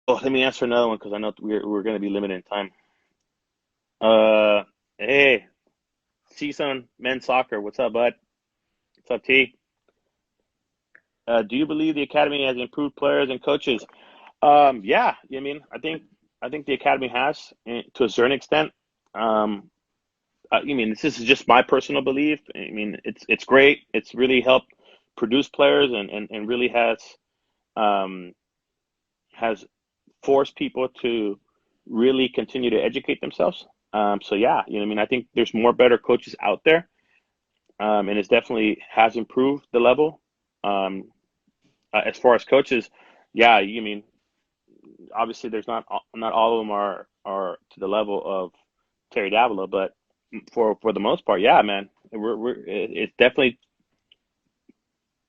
Oh, let me answer another one because I know we're going to be limited in time. Uh, hey, Season Men's Soccer, what's up, bud? What's up, T? Do you believe the academy has improved players and coaches? Yeah, I think the academy has to a certain extent. Um, this is just my personal belief. I mean, it's great. It's really helped produce players and really um, has forced people to really continue to educate themselves. So yeah, I think there's more better coaches out there, and it's definitely has improved the level. Um, as far as coaches, yeah, obviously there's not all of them are to the level of Terry Davila, but for the most part, yeah, man, it's definitely.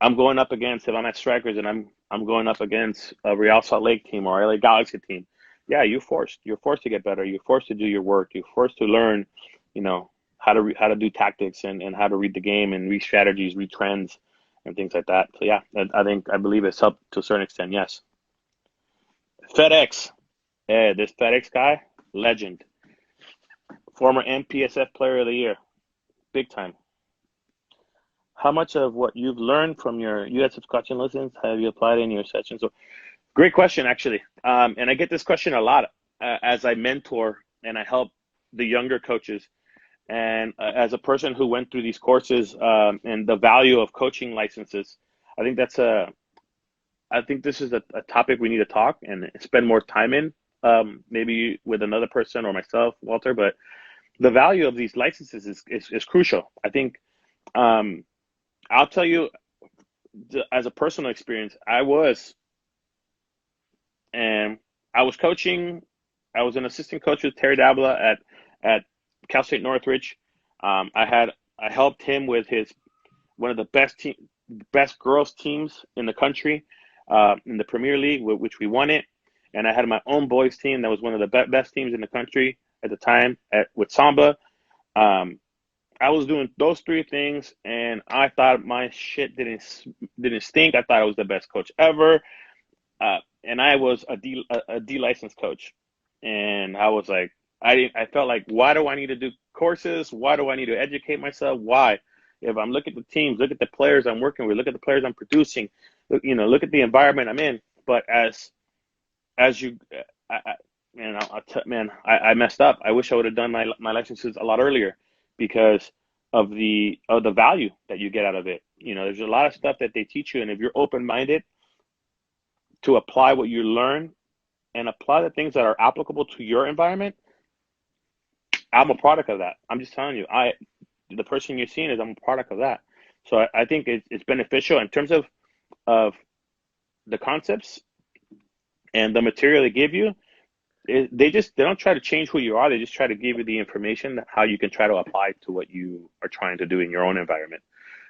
I'm going up against if I'm at strikers and I'm going up against a Real Salt Lake team or LA Galaxy team. Yeah, you're forced to get better. You're forced to do your work. You're forced to learn, you know, how to do tactics and how to read the game and read strategies, read trends, and things like that. So yeah, I believe it's helped to a certain extent. Yes. FedEx. Yeah, this FedEx guy, legend, former NPSF Player of the Year, big time. How much of what you've learned from your U.S. coaching lessons have you applied in your sessions? So, great question, actually. And I get this question a lot as I mentor and I help the younger coaches. And as a person who went through these courses and the value of coaching licenses, I think I think this is a topic we need to talk and spend more time in, maybe with another person or myself, Walter. But the value of these licenses is crucial. I think um, I'll tell you, as a personal experience, and I was coaching. I was an assistant coach with Terry Davila at Cal State Northridge. I helped him with his one of the best girls teams in the country in the Premier League, which we won it. And I had my own boys team that was one of the best teams in the country at the time with Samba. Um, I was doing those three things, and I thought my shit didn't stink. I thought I was the best coach ever. And I was a D licensed coach, and I was like, I felt like, why do I need to do courses? Why do I need to educate myself? Why? If I'm looking at the teams, look at the players I'm working with, look at the players I'm producing, look at the environment I'm in. But as you, I man, I messed up. I wish I would have done my licenses a lot earlier because of the value that you get out of it. There's a lot of stuff that they teach you, and if you're open minded to apply what you learn and apply the things that are applicable to your environment, I'm a product of that. I'm just telling you, the person you're seeing is I'm a product of that. So I think it's beneficial in terms of the concepts and the material they give you. They don't try to change who you are. They just try to give you the information how you can try to apply to what you are trying to do in your own environment.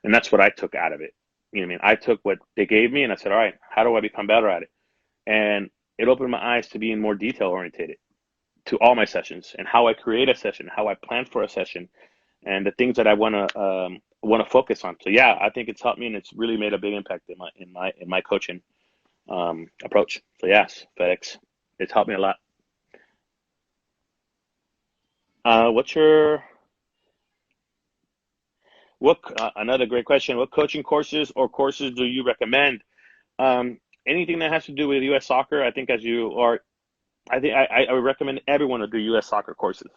And that's what I took out of it. You know what I mean? I took what they gave me and I said, all right, how do I become better at it? And it opened my eyes to being more detail orientated to all my sessions and how I create a session, how I plan for a session, and the things that I want to focus on. So yeah, I think it's helped me and it's really made a big impact in my coaching approach. So yes, FedEx, it's helped me a lot. What's your what? Another great question. What coaching courses or courses do you recommend? Um, Anything that has to do with U.S. soccer, I think as you are I think I would recommend everyone to do U.S. soccer courses.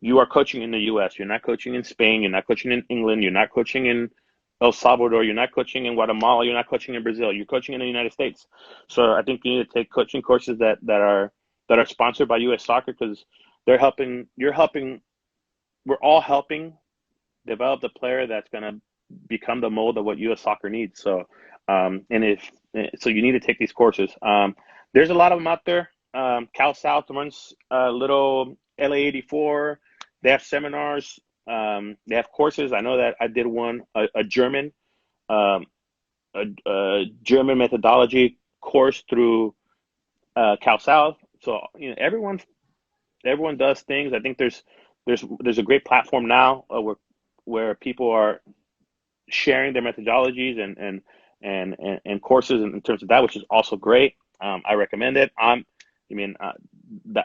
You are coaching in the U.S. You're not coaching in Spain. You're not coaching in England. You're not coaching in El Salvador. You're not coaching in Guatemala. You're not coaching in Brazil. You're coaching in the United States. So I think you need to take coaching courses that are sponsored by U.S. Soccer because they're helping. You're helping. We're all helping develop the player that's going to become the mold of what U.S. Soccer needs. And if so, you need to take these courses. There's a lot of them out there. Cal South runs a little LA 84. They have seminars. They have courses. I know that I did one, um, a German methodology course through Cal South. So everyone does things. I think there's a great platform now where people are sharing their methodologies and courses in terms of that, which is also great. I recommend it. I mean,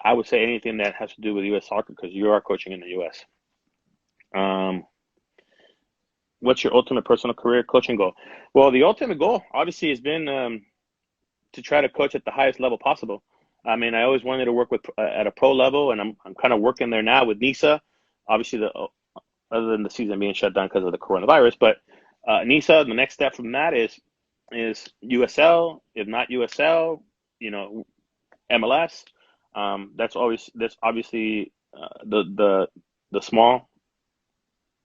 I would say anything that has to do with U.S. soccer because you are coaching in the U.S. Um, what's your ultimate personal career coaching goal? Well, the ultimate goal obviously has been to try to coach at the highest level possible. I mean, I always wanted to work with at a pro level, and I'm kind of working there now with NISA. Obviously, other than the season being shut down because of the coronavirus, but NISA. The next step from that is USL. If not USL, MLS. That's obviously the small,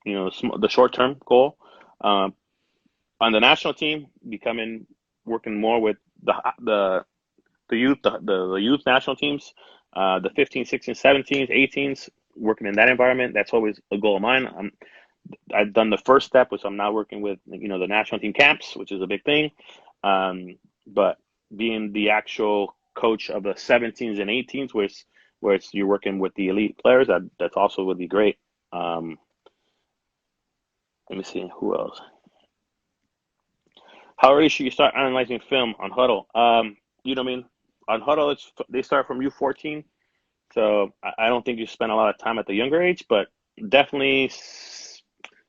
the short term goal. Um, on the national team, working more with the the youth national teams, the 15, 16, 17s, 18s, working in that environment. That's always a goal of mine. I've done the first step, which I'm now working with, the national team camps, which is a big thing. But being the actual coach of the 17s and 18s, where you're working with the elite players, that's also would be great. Let me see who else. How early should you start analyzing film on Huddle? You know what I mean? On Huddle, they start from U14, so I don't think you spend a lot of time at the younger age, but definitely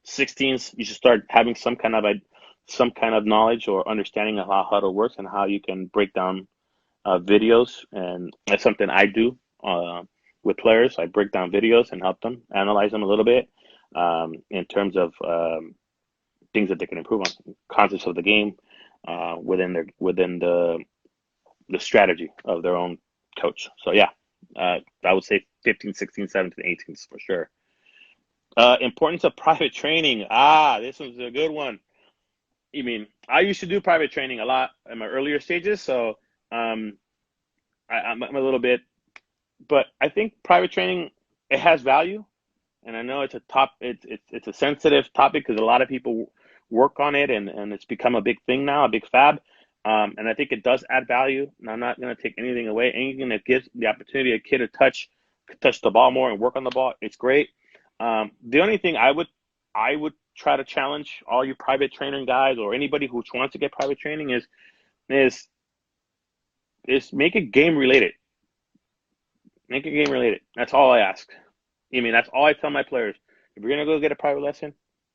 16s you should start having some kind of knowledge or understanding of how Huddle works and how you can break down videos, and that's something I do with players. I break down videos and help them analyze them a little bit in terms of things that they can improve on, concepts of the game within the strategy of their own coach. So yeah, I would say 15, 16, 17, 18s for sure. Importance of private training. This one's a good one. I mean, I used to do private training a lot in my earlier stages, so um, I'm a little bit, but I think private training, it has value, and I know it's a sensitive topic because a lot of people work on it, and it's become a big thing now, a big fad. And I think it does add value. And I'm not going to take anything away. Anything that gives the opportunity a kid to touch the ball more and work on the ball, it's great. The only thing I would try to challenge all you private training guys or anybody who wants to get private training is make it game related. Make it game related. That's all I ask. I mean, that's all I tell my players. If you're gonna go get a private lesson,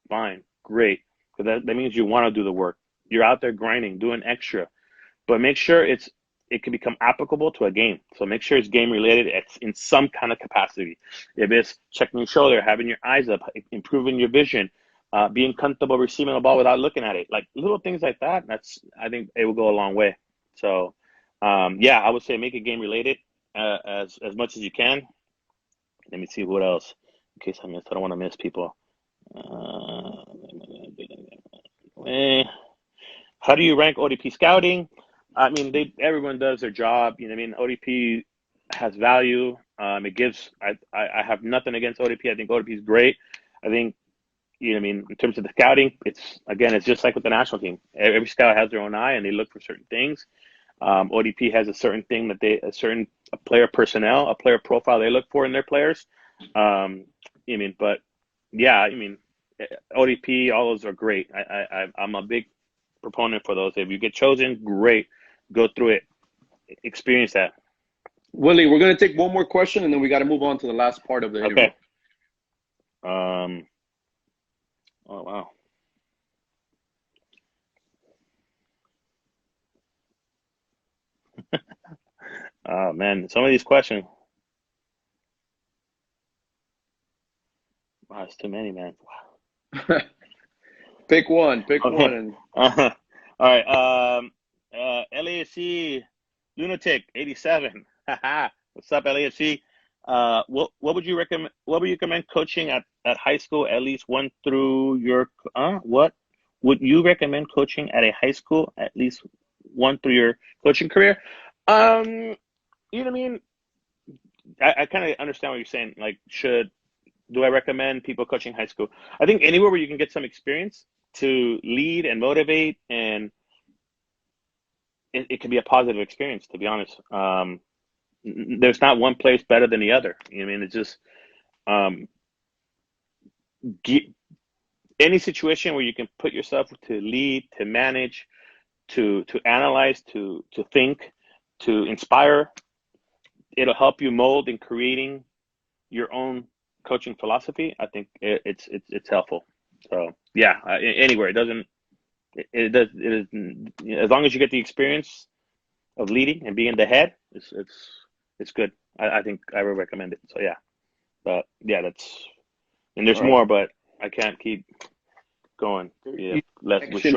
fine, great, because that means you want to do the work. You're out there grinding, doing extra, but make sure it can become applicable to a game. So make sure it's game related. It's in some kind of capacity. If it's checking your shoulder, having your eyes up, improving your vision, being comfortable receiving the ball without looking at it, like little things like that. I think it will go a long way. So yeah, I would say make it game related as much as you can. Let me see what else in case I missed. I don't want to miss people. Uh, how do you rank ODP scouting? I mean, everyone does their job. You know what I mean? ODP has value. It gives. I have nothing against ODP. I think ODP is great. I think you know what I mean in terms of the scouting. It's just like with the national team. Every scout has their own eye, and they look for certain things. ODP has a certain thing a player personnel, a player profile they look for in their players. I mean, but yeah, I mean, ODP, all those are great. I'm a big proponent for those. If you get chosen, great. Go through it, experience that. Willie, we're going to take one more question and then we got to move on to the last part of the interview. Okay. Oh wow. Oh man, some of these questions. Wow, it's too many, man. Pick one. Okay. And All right. LAFC Lunatic 87. What's up, LAFC? What would you recommend? What would you recommend coaching at high school at least one through your? What would you recommend coaching at a high school at least one through your coaching career? Um, you know what I mean? I kind of understand what you're saying. Like, do I recommend people coaching high school? I think anywhere where you can get some experience to lead and motivate, and it can be a positive experience, to be honest. There's not one place better than the other. You know what I mean? It's just um, any situation where you can put yourself to lead, to manage, to analyze, to think, to inspire. it'll help you mold in creating your own coaching philosophy. I think it's helpful. So yeah, anywhere it doesn't it does it is, as long as you get the experience of leading and being the head, it's good. I think I would recommend it. So yeah, but yeah, that's and there's All right. more, but I can't keep going. Yeah, less with Connection